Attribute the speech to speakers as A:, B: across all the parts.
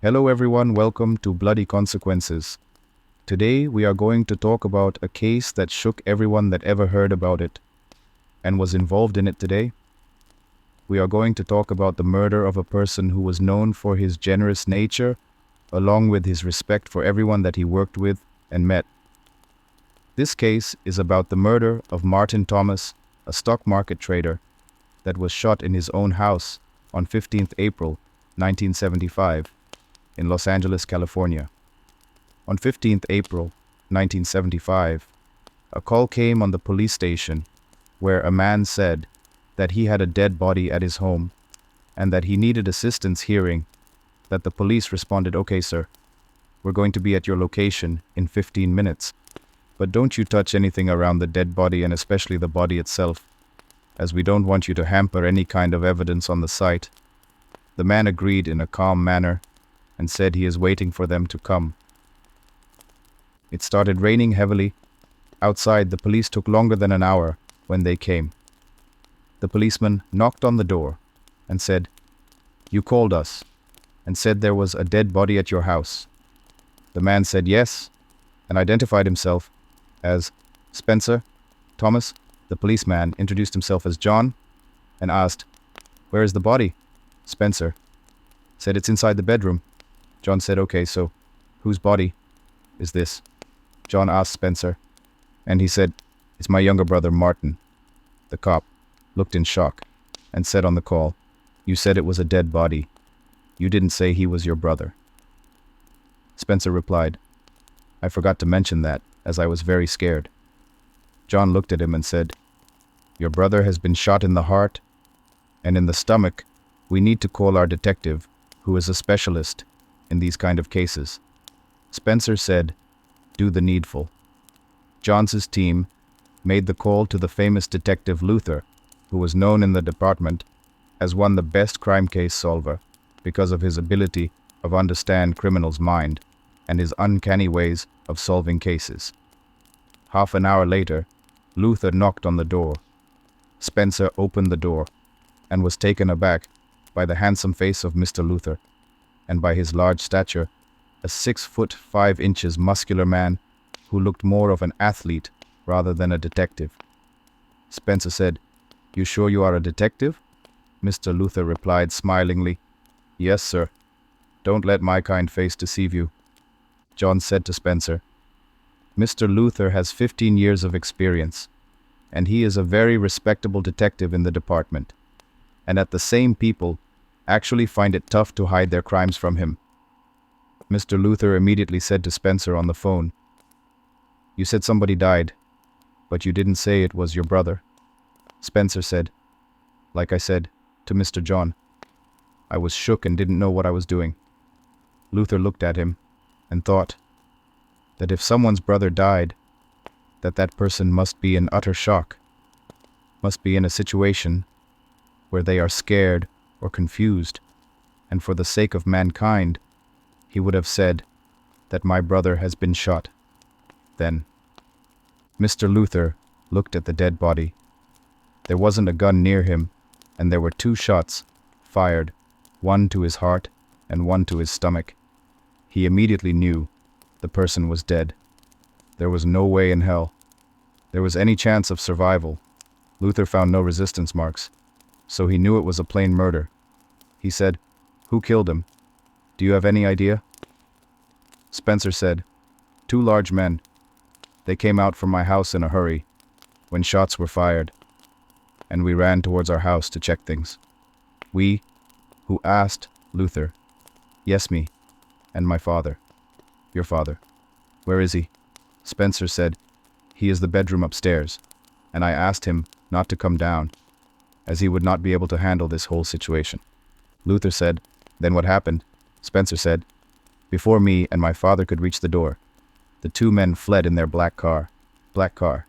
A: Hello everyone, welcome to Bloody Consequences. Today we are going to talk about a case that shook everyone that ever heard about it and was involved in it today. We are going to talk about the murder of a person who was known for his generous nature, along with his respect for everyone that he worked with and met. This case is about the murder of Martin Thomas, a stock market trader, that was shot in his own house on 15th April 1975 in Los Angeles, California. On 15th April 1975, a call came on the police station where a man said that he had a dead body at his home and that he needed assistance hearing that the police responded, "Okay, sir, we're going to be at your location in 15 minutes. But don't you touch anything around the dead body and especially the body itself, as we don't want you to hamper any kind of evidence on the site." The man agreed in a calm manner and said he is waiting for them to come. It started raining heavily. Outside, the police took longer than an hour when they came. The policeman knocked on the door and said, "You called us and said there was a dead body at your house." The man said yes and identified himself as Spencer Thomas. The policeman introduced himself as John and asked, "Where is the body?" Spencer said, "It's inside the bedroom." John said, "Okay, so whose body is this?" John asked Spencer, and he said, "It's my younger brother, Martin." The cop looked in shock and said on the call, "You said it was a dead body. You didn't say he was your brother." Spencer replied, "I forgot to mention that, as I was very scared." John looked at him and said, "Your brother has been shot in the heart and in the stomach. We need to call our detective, who is a specialist in these kind of cases." Spencer said, "Do the needful." John's team made the call to the famous detective Luther, who was known in the department as one of the best crime case solver because of his ability of understand criminals' mind and his uncanny ways of solving cases. Half an hour later, Luther knocked on the door. Spencer opened the door and was taken aback by the handsome face of Mr. Luther and by his large stature, a 6'5" muscular man who looked more of an athlete rather than a detective. Spencer said, "You sure you are a detective?" Mr. Luther replied smilingly, "Yes, sir. Don't let my kind face deceive you." John said to Spencer, "Mr. Luther has 15 years of experience, and he is a very respectable detective in the department, and at the same people actually find it tough to hide their crimes from him." Mr. Luther immediately said to Spencer on the phone, "You said somebody died, but you didn't say it was your brother." Spencer said, "Like I said to Mr. John, I was shook and didn't know what I was doing." Luther looked at him and thought that if someone's brother died, that person must be in utter shock, must be in a situation where they are scared or confused, and for the sake of mankind, he would have said that my brother has been shot. Then Mr. Luther looked at the dead body. There wasn't a gun near him, and there were 2 shots fired, one to his heart and one to his stomach. He immediately knew the person was dead. There was no way in hell there was any chance of survival. Luther found no resistance marks, so he knew it was a plain murder. He said, "Who killed him? Do you have any idea?" Spencer said, "2 large men. They came out from my house in a hurry when shots were fired, and we ran towards our house to check things." "We?" Who asked Luther. "Yes, me. And my father." "Your father. Where is he?" Spencer said, "He is the bedroom upstairs, and I asked him not to come down, as he would not be able to handle this whole situation." Luther said, "Then what happened?" Spencer said, "Before me and my father could reach the door, the 2 men fled in their black car." "Black car?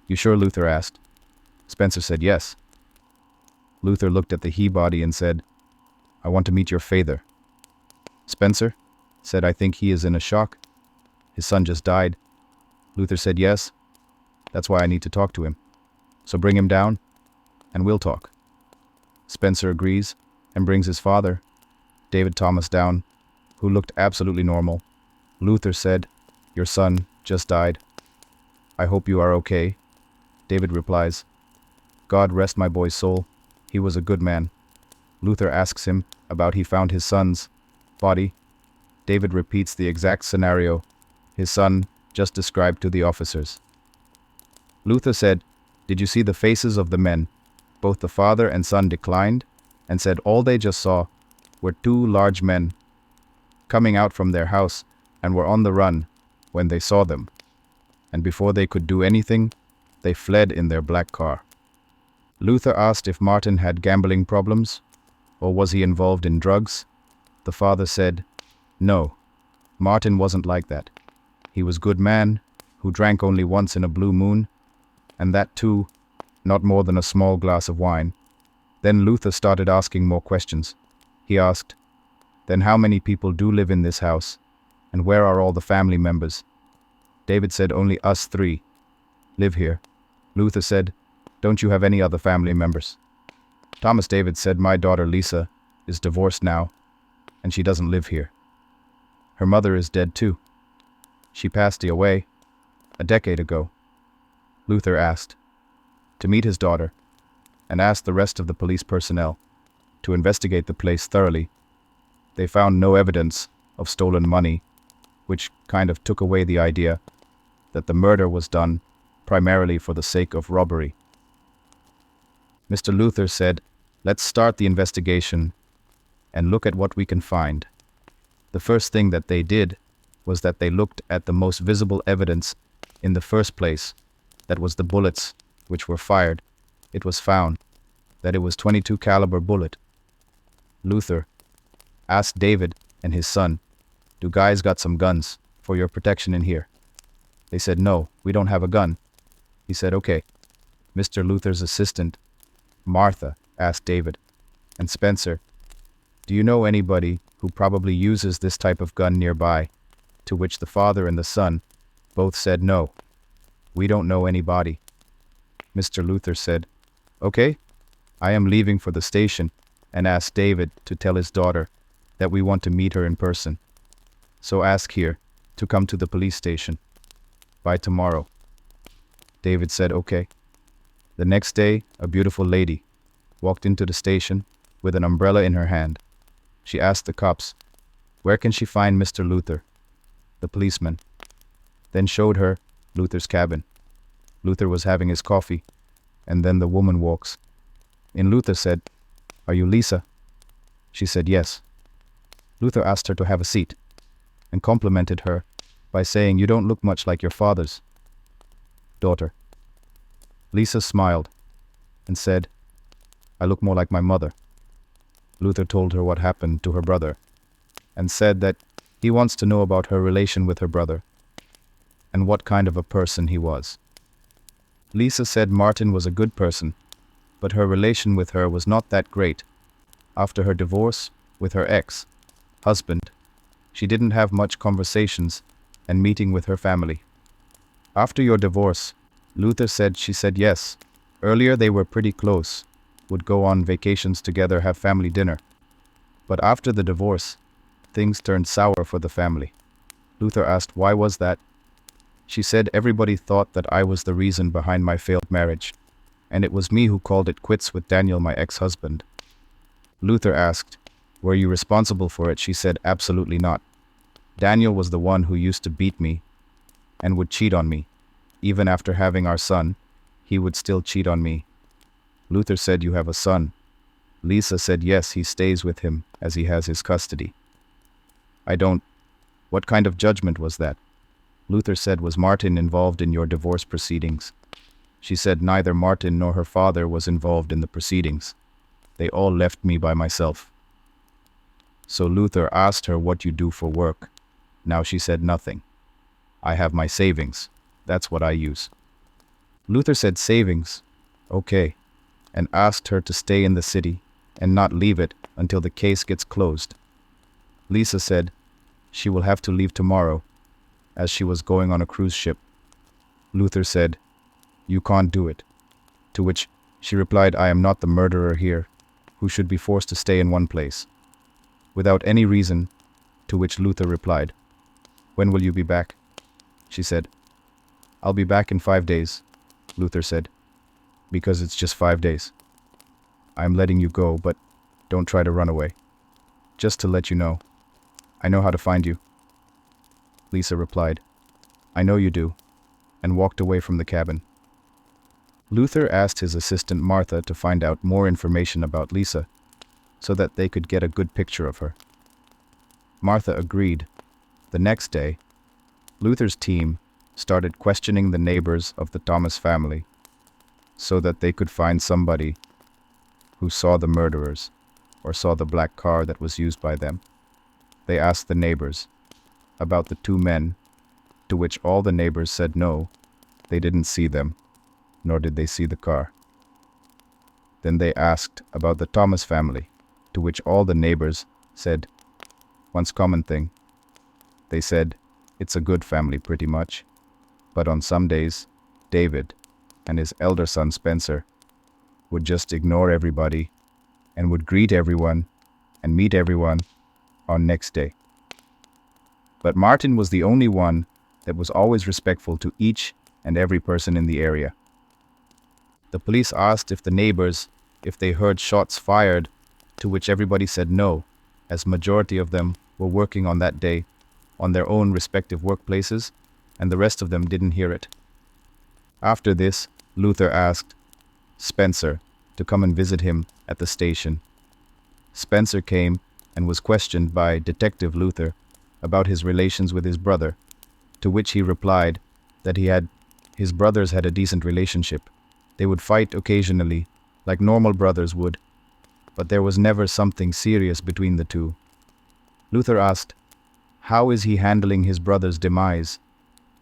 A: You sure?" Luther asked. Spencer said, "Yes." Luther looked at the he body and said, "I want to meet your father." Spencer said, "I think he is in a shock. His son just died." Luther said, "Yes, that's why I need to talk to him. So bring him down, and we'll talk." Spencer agrees and brings his father, David Thomas, down who looked absolutely normal. Luther said, "Your son just died. I hope you are okay." David replies, "God rest my boy's soul. He was a good man." Luther asks him about he found his son's body. David repeats the exact scenario his son just described to the officers. Luther said, "Did you see the faces of the men?" Both the father and son declined and said all they just saw were two large men coming out from their house and were on the run when they saw them. And before they could do anything, they fled in their black car. Luther asked if Martin had gambling problems, or was he involved in drugs? The father said, "No, Martin wasn't like that. He was a good man who drank only once in a blue moon, and that too, not more than a small glass of wine." Then Luther started asking more questions. He asked, "Then how many people do live in this house? And where are all the family members?" David said, "Only us three live here." Luther said, "Don't you have any other family members?" Thomas David said, "My daughter Lisa is divorced now, and she doesn't live here. Her mother is dead too. She passed away a decade ago." Luther asked to meet his daughter and asked the rest of the police personnel to investigate the place thoroughly. They found no evidence of stolen money, which kind of took away the idea that the murder was done primarily for the sake of robbery. Mr. Luther said, "Let's start the investigation and look at what we can find." The first thing that they did was that they looked at the most visible evidence in the first place. That was the bullets which were fired. It was found that it was 22 caliber bullet. Luther asked David and his son, "Do guys got some guns for your protection in here?" They said, "No, we don't have a gun." He said, "Okay." Mr. Luther's assistant, Martha, asked David and Spencer, "Do you know anybody who probably uses this type of gun nearby?" To which the father and the son both said, "No, we don't know anybody." Mr. Luther said, "Okay, I am leaving for the station," and asked David to tell his daughter that we want to meet her in person. So ask her to come to the police station by tomorrow. David said, "Okay." The next day, a beautiful lady walked into the station with an umbrella in her hand. She asked the cops, where can she find Mr. Luther? The policeman then showed her Luther's cabin. Luther was having his coffee, and then the woman walks in. Luther said, "Are you Lisa?" She said, "Yes." Luther asked her to have a seat and complimented her by saying, "You don't look much like your father's daughter." Lisa smiled and said, "I look more like my mother." Luther told her what happened to her brother and said that he wants to know about her relation with her brother and what kind of a person he was. Lisa said Martin was a good person, but her relation with her was not that great. After her divorce with her ex-husband, she didn't have much conversations and meeting with her family. "After your divorce," Luther said, she said yes. Earlier they were pretty close, would go on vacations together, have family dinner. But after the divorce, things turned sour for the family. Luther asked, "Why was that?" She said, "Everybody thought that I was the reason behind my failed marriage, and it was me who called it quits with Daniel, my ex-husband." Luther asked, "Were you responsible for it?" She said, "Absolutely not. Daniel was the one who used to beat me and would cheat on me. Even after having our son, he would still cheat on me." Luther said, "You have a son?" Lisa said, "Yes, he stays with him as he has his custody." "I don't. What kind of judgment was that?" Luther said, "Was Martin involved in your divorce proceedings?" She said neither Martin nor her father was involved in the proceedings. They all left me by myself. So Luther asked her, "What you do for work?" Now she said, "Nothing. I have my savings. That's what I use." Luther said, "Savings? Okay," and asked her to stay in the city and not leave it until the case gets closed. Lisa said she will have to leave tomorrow as she was going on a cruise ship. Luther said, "You can't do it." To which she replied, "I am not the murderer here, who should be forced to stay in one place without any reason to which Luther replied, "When will you be back?" She said, "I'll be back in 5 days," Luther said, "because it's just 5 days. I'm letting you go, but don't try to run away. Just to let you know, I know how to find you." Lisa replied, "I know you do," and walked away from the cabin. Luther asked his assistant Martha to find out more information about Lisa, so that they could get a good picture of her. Martha agreed. The next day, Luther's team started questioning the neighbors of the Thomas family, so that they could find somebody who saw the murderers or saw the black car that was used by them. They asked the neighbors about the two men, to which all the neighbors said no, they didn't see them, nor did they see the car. Then they asked about the Thomas family, to which all the neighbors said, "Once common thing." They said, "It's a good family pretty much." But on some days, David and his elder son Spencer would just ignore everybody and would greet everyone and meet everyone on next day. But Martin was the only one that was always respectful to each and every person in the area. The police asked if the neighbors, if they heard shots fired, to which everybody said no, as majority of them were working on that day on their own respective workplaces, and the rest of them didn't hear it. After this, Luther asked Spencer to come and visit him at the station. Spencer came and was questioned by Detective Luther about his relations with his brother, to which he replied that his brothers had a decent relationship. They would fight occasionally, like normal brothers would, but there was never something serious between the two. Luther asked, how is he handling his brother's demise?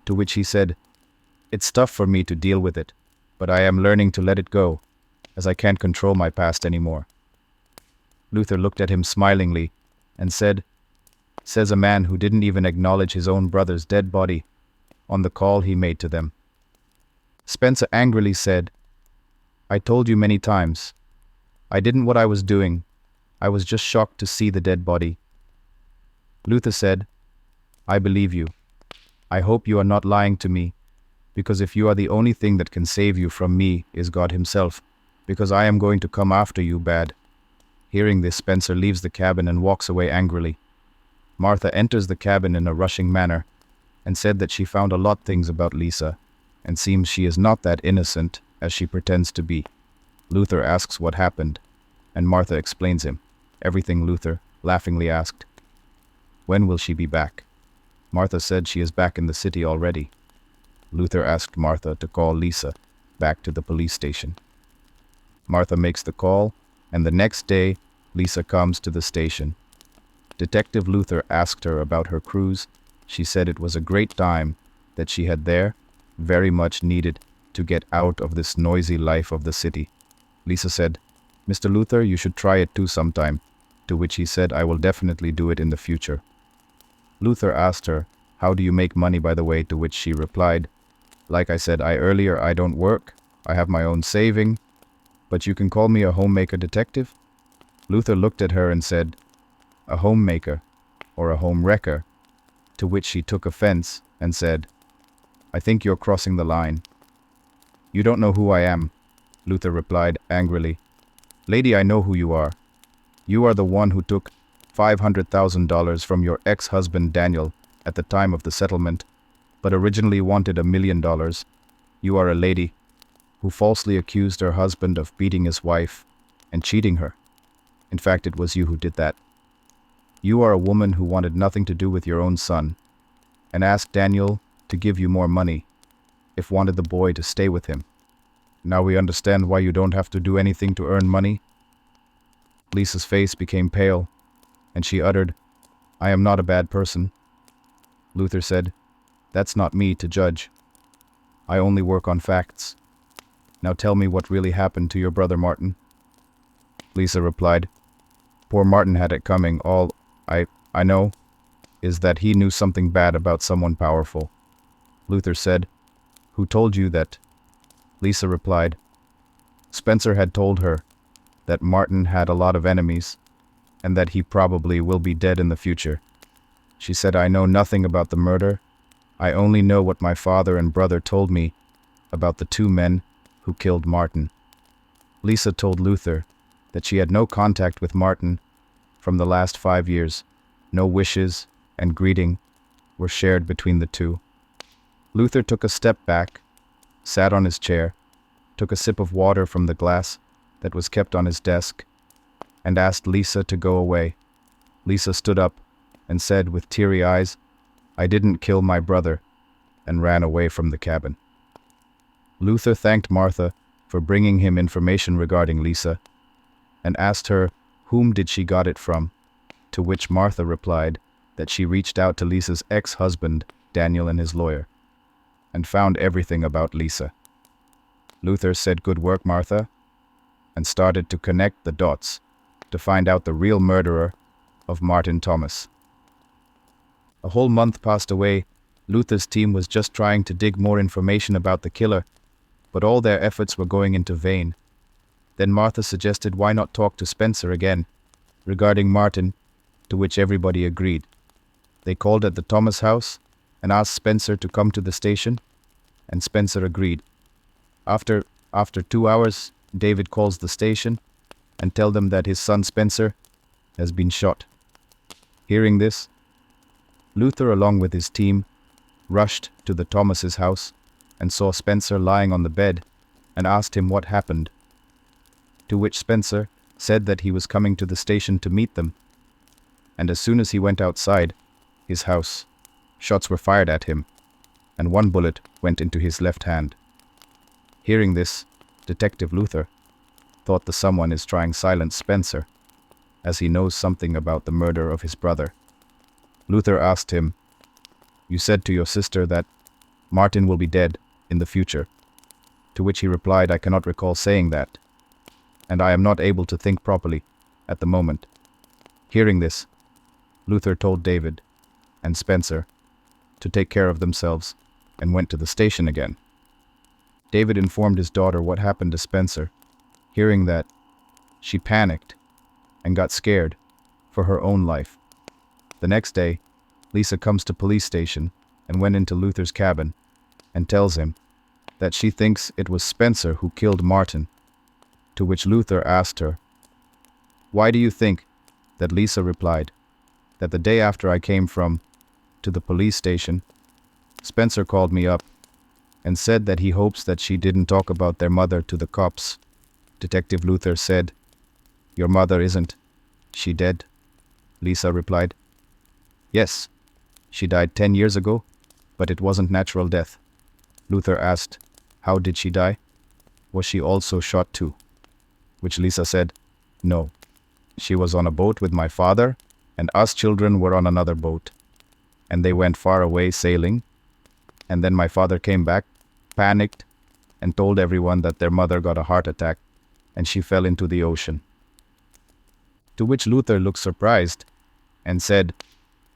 A: To which he said, "It's tough for me to deal with it, but I am learning to let it go, as I can't control my past anymore." Luther looked at him smilingly and says a man who didn't even acknowledge his own brother's dead body on the call he made to them. Spencer angrily said, "I told you many times. I didn't what I was doing. I was just shocked to see the dead body." Luther said, "I believe you. I hope you are not lying to me, because if you are the only thing that can save you from me is God himself, because I am going to come after you bad." Hearing this, Spencer leaves the cabin and walks away angrily. Martha enters the cabin in a rushing manner and said that she found a lot things about Lisa and seems she is not that innocent as she pretends to be. Luther asks what happened, and Martha explains him everything. Luther laughingly asked, "When will she be back?" Martha said she is back in the city already. Luther asked Martha to call Lisa back to the police station. Martha makes the call, and the next day, Lisa comes to the station. Detective Luther asked her about her cruise. She said it was a great time that she had there, very much needed to get out of this noisy life of the city. Lisa said, "Mr. Luther, you should try it too sometime," to which he said, "I will definitely do it in the future." Luther asked her, "How do you make money, by the way?" To which she replied, "Like I said earlier, I don't work. I have my own saving, but you can call me a homemaker detective." Luther looked at her and said, "A homemaker or a home wrecker?" To which she took offense and said, "I think you're crossing the line." "You don't know who I am," Luther replied angrily. "Lady, I know who you are. You are the one who took $500,000 from your ex-husband Daniel at the time of the settlement, but originally wanted $1 million. You are a lady who falsely accused her husband of beating his wife and cheating her. In fact, it was you who did that. You are a woman who wanted nothing to do with your own son and asked Daniel to give you more money if wanted the boy to stay with him. Now we understand why you don't have to do anything to earn money." Lisa's face became pale, and she uttered, "I am not a bad person." Luther said, "That's not me to judge. I only work on facts. Now tell me what really happened to your brother Martin." Lisa replied, "Poor Martin had it coming. All I know is that he knew something bad about someone powerful." Luther said, "Who told you that?" Lisa replied, "Spencer had told her that Martin had a lot of enemies and that he probably will be dead in the future. She said, I know nothing about the murder. I only know what my father and brother told me about the two men who killed Martin. Lisa told Luther that she had no contact with Martin from the last 5 years. No wishes and greeting were shared between the two. Luther took a step back, sat on his chair, took a sip of water from the glass that was kept on his desk, and asked Lisa to go away. Lisa stood up and said with teary eyes, I didn't kill my brother, and ran away from the cabin. Luther thanked Martha for bringing him information regarding Lisa, and asked her whom did she got it from, to which Martha replied that she reached out to Lisa's ex-husband, Daniel, and his lawyer, and found everything about Lisa. Luther said, good work, Martha, and started to connect the dots to find out the real murderer of Martin Thomas. A whole month passed away. Luther's team was just trying to dig more information about the killer, but all their efforts were going into vain. Then Martha suggested why not talk to Spencer again regarding Martin, to which everybody agreed. They called at the Thomas house and asked Spencer to come to the station, and Spencer agreed. After 2 hours, David calls the station and tells them that his son Spencer has been shot. Hearing this, Luther, along with his team, rushed to the Thomas's house and saw Spencer lying on the bed and asked him what happened, to which Spencer said that he was coming to the station to meet them, and as soon as he went outside his house, shots were fired at him, and one bullet went into his left hand. Hearing this, Detective Luther thought the someone is trying to silence Spencer, as he knows something about the murder of his brother. Luther asked him, you said to your sister that Martin will be dead in the future, to which he replied, I cannot recall saying that, and I am not able to think properly at the moment. Hearing this, Luther told David and Spencer to take care of themselves and went to the station again. David informed his daughter what happened to Spencer. Hearing that, she panicked and got scared for her own life. The next day, Lisa comes to police station and went into Luther's cabin and tells him that she thinks it was Spencer who killed Martin, to which Luther asked her, why do you think that? Lisa replied that the day after I came to the police station, Spencer called me up and said that he hopes that she didn't talk about their mother to the cops. Detective Luther said, your mother isn't she dead? Lisa replied, yes, she died 10 years ago, but it wasn't natural death. Luther asked, how did she die? Was she also shot too? Which Lisa said, no. She was on a boat with my father, and us children were on another boat. And they went far away sailing, and then my father came back, panicked, and told everyone that their mother got a heart attack, and she fell into the ocean. To which Luther looked surprised and said,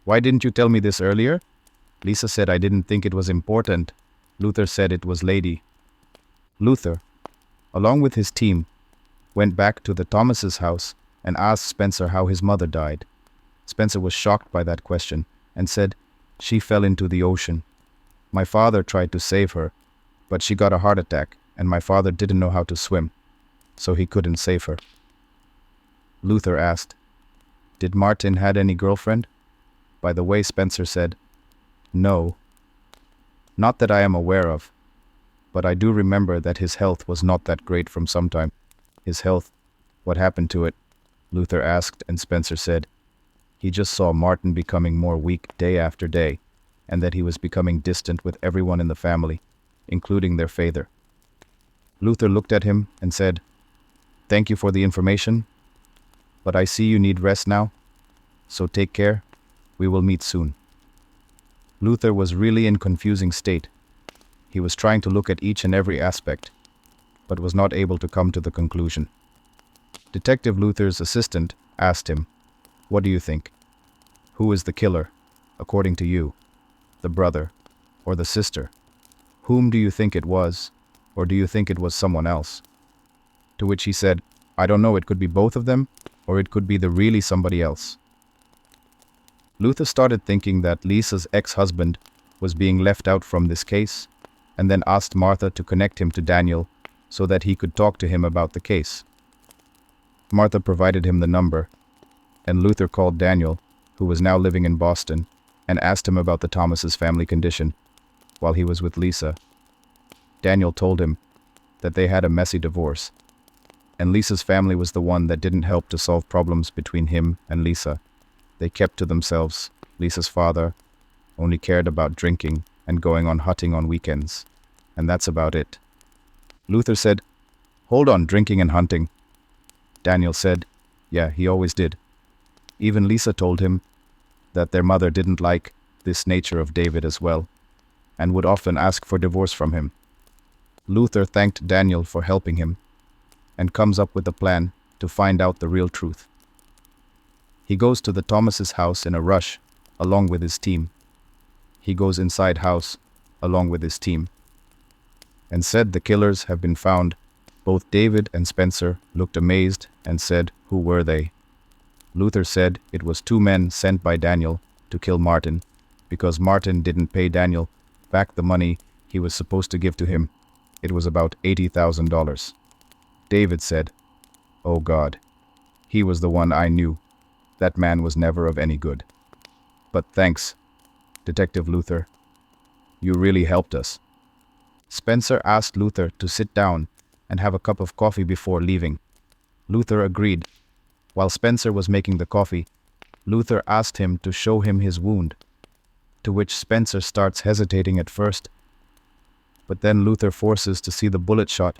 A: why didn't you tell me this earlier? Lisa said, I didn't think it was important. Luther said it was lady. Luther, along with his team, went back to the Thomas's house and asked Spencer how his mother died. Spencer was shocked by that question and said, she fell into the ocean. My father tried to save her, but she got a heart attack, and my father didn't know how to swim, so he couldn't save her. Luther asked, did Martin had any girlfriend? By the way, Spencer said, no. Not that I am aware of, but I do remember that his health was not that great from some time. His health, what happened to it? Luther asked, and Spencer said, he just saw Martin becoming more weak day after day, and that he was becoming distant with everyone in the family, including their father. Luther looked at him and said, thank you for the information, but I see you need rest now, so take care. We will meet soon. Luther was really in confusing state. He was trying to look at each and every aspect, but was not able to come to the conclusion. Detective Luther's assistant asked him, what do you think? Who is the killer, according to you? The brother or the sister? Whom do you think it was, or do you think it was someone else? To which he said, I don't know, it could be both of them, or it could be the really somebody else. Luther started thinking that Lisa's ex-husband was being left out from this case, and then asked Martha to connect him to Daniel so that he could talk to him about the case. Martha provided him the number, and Luther called Daniel, who was now living in Boston, and asked him about the Thomas's family condition while he was with Lisa. Daniel told him that they had a messy divorce, and Lisa's family was the one that didn't help to solve problems between him and Lisa. They kept to themselves. Lisa's father only cared about drinking and going on hunting on weekends, and that's about it. Luther said, "Hold on, drinking and hunting." Daniel said, "Yeah, he always did." Even Lisa told him that their mother didn't like this nature of David as well, and would often ask for divorce from him. Luther thanked Daniel for helping him, and comes up with a plan to find out the real truth. He goes to the Thomas's house in a rush, along with his team. He goes inside house, along with his team, and said the killers have been found. Both David and Spencer looked amazed and said, "Who were they?" Luther said it was two men sent by Daniel to kill Martin, because Martin didn't pay Daniel back the money he was supposed to give to him. It was about $80,000. David said, "Oh God, he was the one I knew. That man was never of any good. But thanks, Detective Luther. You really helped us." Spencer asked Luther to sit down and have a cup of coffee before leaving. Luther agreed. While Spencer was making the coffee, Luther asked him to show him his wound, to which Spencer starts hesitating at first. But then Luther forces to see the bullet shot.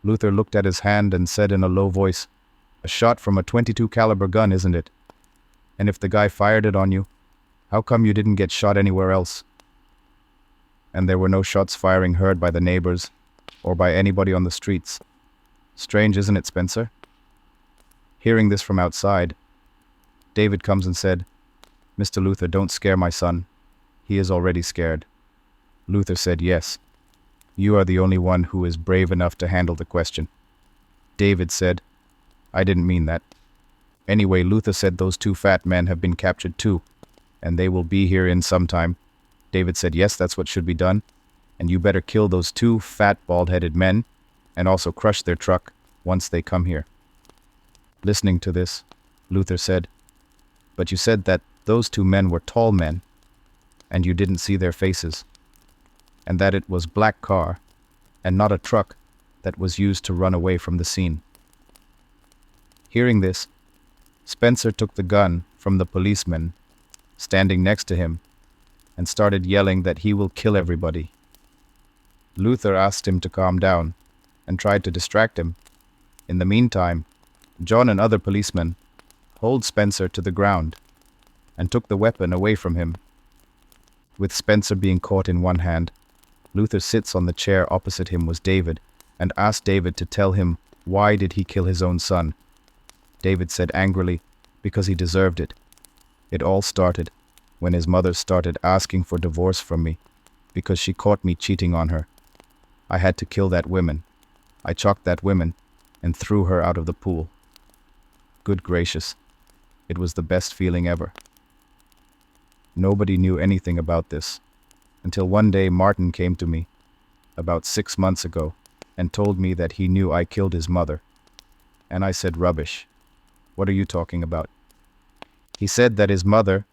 A: Luther looked at his hand and said in a low voice, "A shot from a .22 caliber gun, isn't it? And if the guy fired it on you, how come you didn't get shot anywhere else?" And there were no shots firing heard by the neighbors or by anybody on the streets. Strange, isn't it, Spencer? Hearing this from outside, David comes and said, "Mr. Luther, don't scare my son. He is already scared." Luther said, "Yes, you are the only one who is brave enough to handle the question." David said, "I didn't mean that. Anyway, Luther said those two fat men have been captured too, and they will be here in some time." David said, "Yes, that's what should be done, and you better kill those two fat, bald-headed men, and also crush their truck once they come here." Listening to this, Luther said, "But you said that those two men were tall men, and you didn't see their faces, and that it was black car, and not a truck that was used to run away from the scene." Hearing this, Spencer took the gun from the policeman standing next to him and started yelling that he will kill everybody. Luther asked him to calm down and tried to distract him. In the meantime, John and other policemen hauled Spencer to the ground and took the weapon away from him. With Spencer being caught in one hand, Luther sits on the chair opposite him was David and asked David to tell him why did he kill his own son. David said angrily, "Because he deserved it. It all started when his mother started asking for divorce from me because she caught me cheating on her. I had to kill that woman. I chalked that woman and threw her out of the pool. Good gracious, it was the best feeling ever." Nobody knew anything about this until one day Martin came to me about 6 months ago and told me that he knew I killed his mother. And I said, "Rubbish. What are you talking about?" He said that his mother,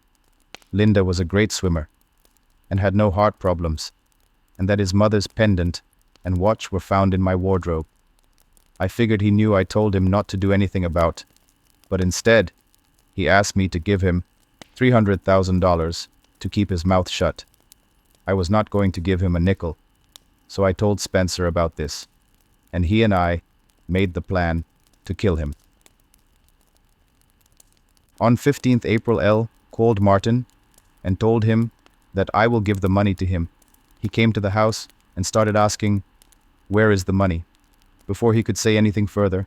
A: Linda, was a great swimmer and had no heart problems, and that his mother's pendant and watch were found in my wardrobe. I figured he knew I told him not to do anything about, but instead, he asked me to give him $300,000 to keep his mouth shut. I was not going to give him a nickel, so I told Spencer about this, and he and I made the plan to kill him. On 15th April, L called Martin and told him that I will give the money to him. He came to the house and started asking, "Where is the money?" Before he could say anything further,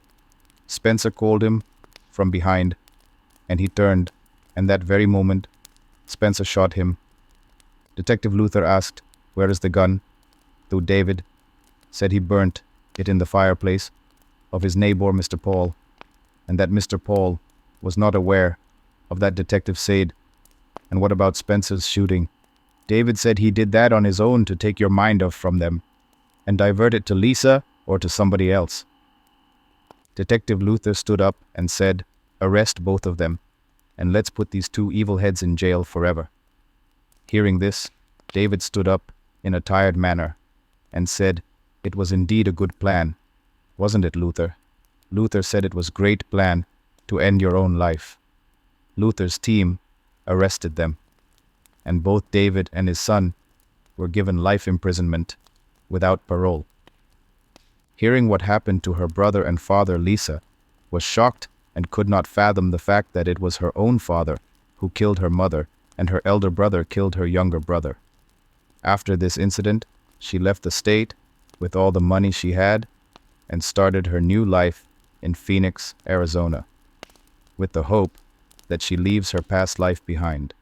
A: Spencer called him from behind, and he turned, and that very moment, Spencer shot him. Detective Luther asked, "Where is the gun?" Though David said he burnt it in the fireplace of his neighbor, Mr. Paul, and that Mr. Paul was not aware of that. Detective said, And what about Spencer's shooting? David said he did that on his own to take your mind off from them and divert it to Lisa or to somebody else. Detective Luther stood up and said, "Arrest both of them, and let's put these two evil heads in jail forever." Hearing this, David stood up in a tired manner and said, "It was indeed a good plan, wasn't it, Luther?" Luther said it was a great plan to end your own life. Luther's team arrested them, and both David and his son were given life imprisonment without parole. Hearing what happened to her brother and father, Lisa was shocked and could not fathom the fact that it was her own father who killed her mother and her elder brother killed her younger brother. After this incident, she left the state with all the money she had and started her new life in Phoenix, Arizona, with the hope that she leaves her past life behind.